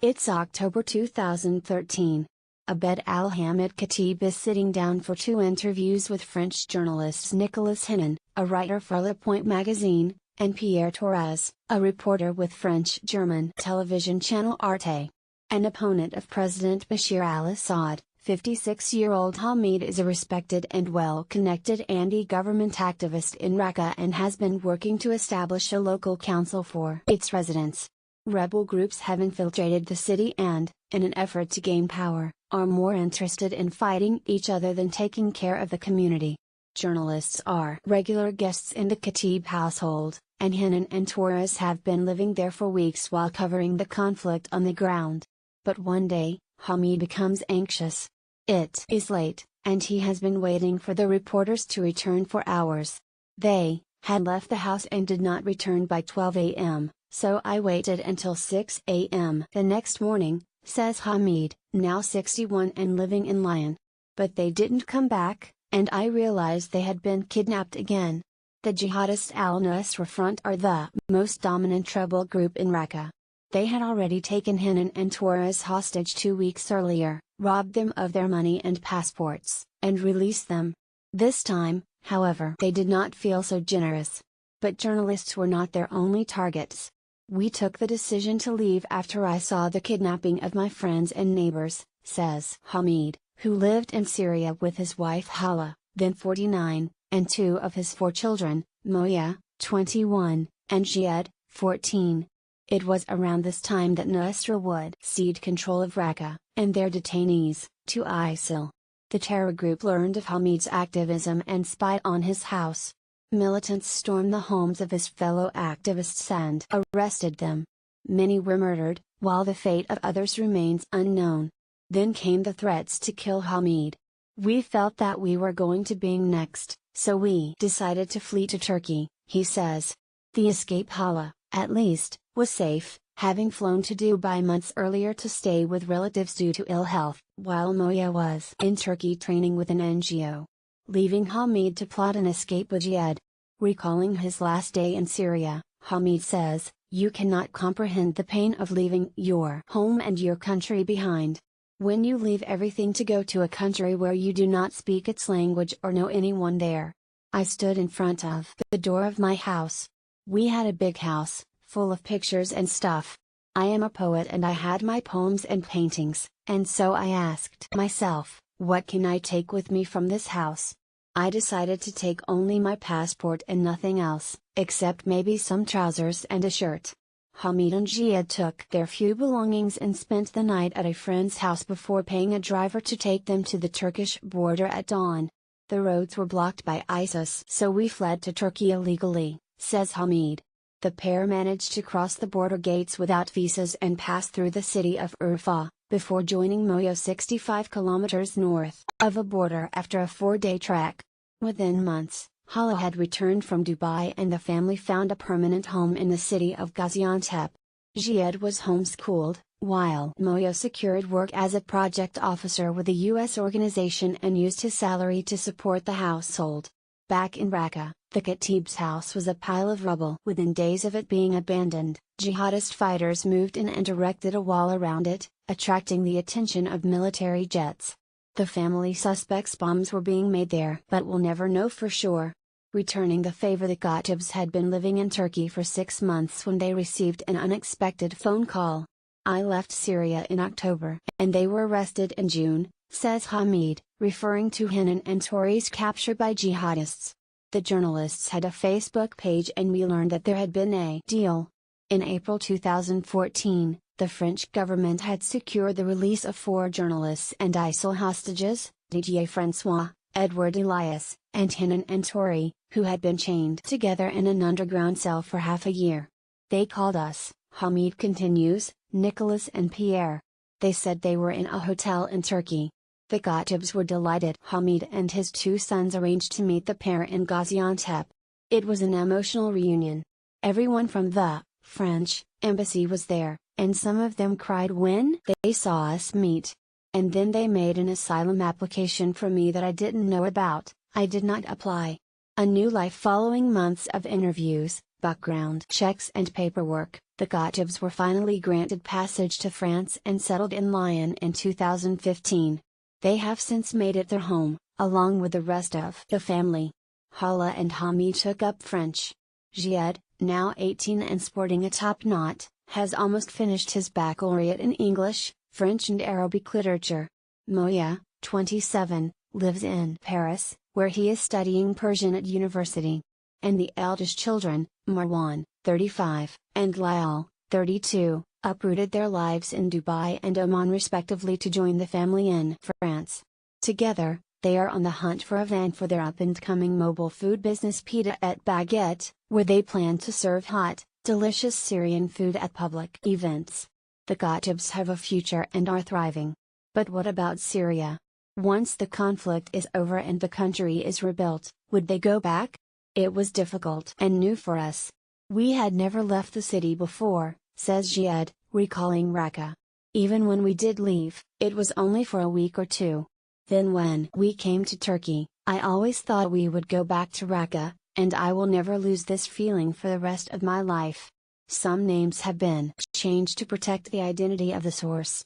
It's October 2013. Abed Alhamid Khatib is sitting down for two interviews with French journalists Nicolas Hennin, a writer for Le Point magazine, and Pierre Torres, a reporter with French-German television channel Arte. An opponent of President Bashar al-Assad, 56-year-old Hamid is a respected and well-connected anti-government activist in Raqqa and has been working to establish a local council for its residents. Rebel groups have infiltrated the city and, in an effort to gain power, are more interested in fighting each other than taking care of the community. Journalists are regular guests in the Khatib household, and Hennin and Torres have been living there for weeks while covering the conflict on the ground. But one day, Hamid becomes anxious. It is late, and he has been waiting for the reporters to return for hours. They had left the house and did not return by 12 a.m., so I waited until 6 a.m. the next morning, says Hamid, now 61 and living in Lyon. But they didn't come back, and I realized they had been kidnapped again. The jihadists al-Nusra Front are the most dominant rebel group in Raqqa. They had already taken Hennin and Torres hostage 2 weeks earlier, robbed them of their money and passports, and released them. This time, however, they did not feel so generous. But journalists were not their only targets. We took the decision to leave after I saw the kidnapping of my friends and neighbors, says Hamid, who lived in Syria with his wife Hala, then 49, and two of his 4 children, Moya, 21, and Jihad, 14. It was around this time that Nusra would cede control of Raqqa, and their detainees, to ISIL. The terror group learned of Hamid's activism and spied on his house. Militants stormed the homes of his fellow activists and arrested them. Many were murdered, while the fate of others remains unknown. Then came the threats to kill Hamid. We felt that we were going to be next, so we decided to flee to Turkey, he says. The escape Hala, at least, was safe, having flown to Dubai months earlier to stay with relatives due to ill health, while Moya was in Turkey training with an NGO. Leaving Hamid to plot an escape with Jihad. Recalling his last day in Syria, Hamid says, "You cannot comprehend the pain of leaving your home and your country behind. When you leave everything to go to a country where you do not speak its language or know anyone there. I stood in front of the door of my house. We had a big house, full of pictures and stuff. I am a poet and I had my poems and paintings, and so I asked myself, what can I take with me from this house? I decided to take only my passport and nothing else, except maybe some trousers and a shirt." Hamid and Jihad took their few belongings and spent the night at a friend's house before paying a driver to take them to the Turkish border at dawn. The roads were blocked by ISIS, so we fled to Turkey illegally, says Hamid. The pair managed to cross the border gates without visas and pass through the city of Urfa, before joining Moyo 65 kilometers north of a border after a 4-day trek. Within months, Hala had returned from Dubai and the family found a permanent home in the city of Gaziantep. Jihad was homeschooled, while Moyo secured work as a project officer with a U.S. organization and used his salary to support the household. Back in Raqqa, the Khatib's house was a pile of rubble. Within days of it being abandoned, jihadist fighters moved in and erected a wall around it, attracting the attention of military jets. The family suspects bombs were being made there but will never know for sure. Returning the favor, the Khatibs had been living in Turkey for 6 months when they received an unexpected phone call. I left Syria in October, and they were arrested in June, says Hamid, referring to Hennin and Torres' capture by jihadists. The journalists had a Facebook page and we learned that there had been a deal. In April 2014, the French government had secured the release of 4 journalists and ISIL hostages, Didier Francois, Edward Elias, and Hennin and Torres, who had been chained together in an underground cell for half a year. They called us, Hamid continues, Nicolas and Pierre. They said they were in a hotel in Turkey. The Khatibs were delighted. Hamid and his 2 sons arranged to meet the pair in Gaziantep. It was an emotional reunion. Everyone from the French embassy was there, and some of them cried when they saw us meet. And then they made an asylum application for me that I didn't know about. I did not apply. A new life following months of interviews, Background checks and paperwork. The Khatibs were finally granted passage to France and settled in Lyon in 2015. They have since made it their home, along with the rest of the family. Hala and Hamid took up French. Ziad, now 18 and sporting a top knot, has almost finished his baccalaureate in English, French and Arabic literature. Moya, 27, lives in Paris, where he is studying Persian at university. And the eldest children, Marwan, 35, and Lael, 32, uprooted their lives in Dubai and Oman respectively to join the family in France. Together, they are on the hunt for a van for their up-and-coming mobile food business Pita et Baguette, where they plan to serve hot, delicious Syrian food at public events. The Khatibs have a future and are thriving. But what about Syria? Once the conflict is over and the country is rebuilt, would they go back? It was difficult and new for us. We had never left the city before, says Ziad, recalling Raqqa. Even when we did leave, it was only for a week or two. Then when we came to Turkey, I always thought we would go back to Raqqa, and I will never lose this feeling for the rest of my life. Some names have been changed to protect the identity of the source.